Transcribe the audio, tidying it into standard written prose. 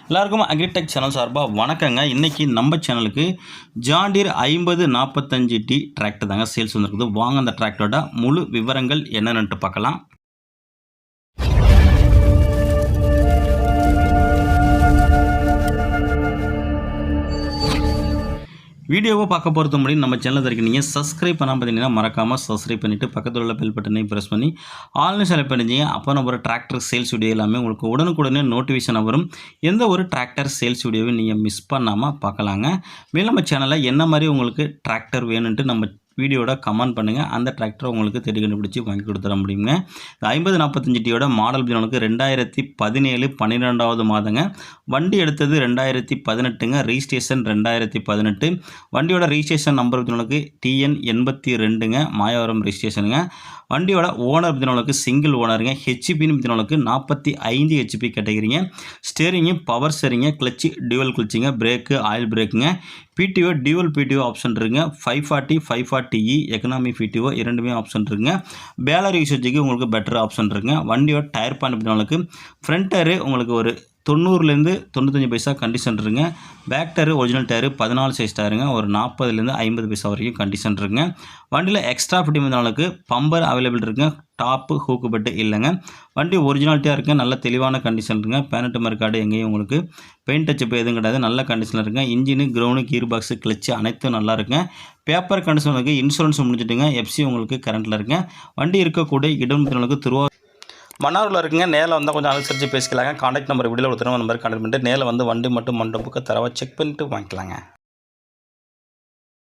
எல்லாருக்கும் agritech channel சார்பாக வணக்கங்க. இன்றைக்கி நம்ம சேனலுக்கு ஜான் டீர் 5045T டிராக்டர் தாங்க சேல்ஸ் வந்துருக்குது. வாங்க அந்த டிராக்டரோட முழு விவரங்கள் என்னென்னு பார்க்கலாம். வீடியோவை பார்க்க போகிறது முன்னாடி நம்ம சேனலில் இருக்க நீங்கள் சப்ஸ்கிரைப் பண்ணாமல் பார்த்தீங்கன்னா மறக்காமல் சப்ஸ்கிரைப் பண்ணிவிட்டு பக்கத்தில் உள்ள பெல் பட்டனையும் ப்ரெஸ் பண்ணி ஆல்னு செலக்ட் பண்ணிங்க. அப்போ நம்ம ஒரு டிராக்டர் சேல்ஸ் வீடியோ எல்லாமே உங்களுக்கு உடனுக்குடனே நோட்டிஃபிகேஷன் வரும். எந்த ஒரு டிராக்டர் சேல்ஸ் வீடியோவையும் நீங்கள் மிஸ் பண்ணாமல் பார்க்கலாங்க. மேலும் நம்ம சேனலில் என்ன மாதிரி உங்களுக்கு டிராக்டர் வேணுன்ட்டு நம்ம வீடியோட கமெண்ட் பண்ணுங்கள். அந்த டிராக்டரை உங்களுக்கு தேடி கண்டுபிடிச்சி வாங்கி கொடுத்துட முடியுங்க. இந்த 5045Tயோட மாடல் உங்களுக்கு 2017 12வது மாதங்க. வண்டி எடுத்தது 2018ங்க. ரெஜிஸ்ட்ரேஷன் 2018. வண்டியோட ரெஜிஸ்ட்ரேஷன் நம்பர் உங்களுக்கு TN 82ங்க. மாயவரம் ரெஜிஸ்ட்ரேஷனுங்க. வண்டியோட ஓனர் பற்றினவங்களுக்கு சிங்கிள் ஓனருங்க. ஹெச்பின்னு பற்றினவங்களுக்கு 45 HP கேட்டகிரிங்க. ஸ்டேரிங்கு பவர் ஸ்டேரிங்க, கிளச்சு டியூவல் கிளச்சிங்க, பிரேக்கு ஆயில் பிரேக்குங்க. PTO டியூவல் PTO ஆப்ஷன் இருக்குங்க. 540 540E எக்கனாமி PTO இரண்டுமே ஆப்ஷன் இருக்குங்க. பேலர் யூசேஜுக்கு உங்களுக்கு பெட்டர் ஆப்ஷன் இருக்குங்க. வண்டியோட டயர் பாயிண்ட் பற்றினவங்களுக்கு ஃப்ரண்ட் டயரு உங்களுக்கு ஒரு 90லேருந்து 95 பைசா கண்டிஷன் இருக்குங்க. Back tyre original tyre 14 size டயருங்க. ஒரு 40லேருந்து 50 பைசா வரைக்கும் கண்டிஷன் இருக்குங்க. வண்டியில் எக்ஸ்ட்ரா ஃபிட்டிங் பண்ணவங்களுக்கு பம்பர் அவைலபிள் இருக்குங்க. டாப்பு ஹூக்கு பெட்டு இல்லைங்க. வண்டி ஒரிஜினாலிட்டியாக இருக்குங்க. நல்ல தெளிவான கண்டிஷன் இருக்குங்க. பேனட்டு மறுக்காடு எங்கேயும் உங்களுக்கு பெயிண்ட் டச்சப் எதுவும் கிடையாது. நல்ல கண்டிஷனில் இருக்குங்க. இன்ஜினு கிரவுண்டு கீர் பாக்ஸு கிளச்சு அனைத்தும் நல்லா இருக்குங்க. பேப்பர் கண்டிஷன் இருக்குது. இன்சூரன்ஸ் முடிஞ்சுட்டுங்க. FC உங்களுக்கு கரண்ட்டில் இருக்குங்க. வண்டி இருக்கக்கூடிய இடம் உங்களுக்கு மன்னாரில் இருக்குங்க. நேரில் வந்தால் கொஞ்சம் அனுசரித்து பேசிக்கலாங்க. கான்டாக்ட் நம்பர் வீடியோவில் ஒருத்தர் நம்பர் கான்டாக்ட் பண்ணிட்டு நேரில் வந்து வண்டி மட்டும் மண்டபுக்கு தரவா செக் பண்ணிவிட்டு வாங்கிக்கலாங்க.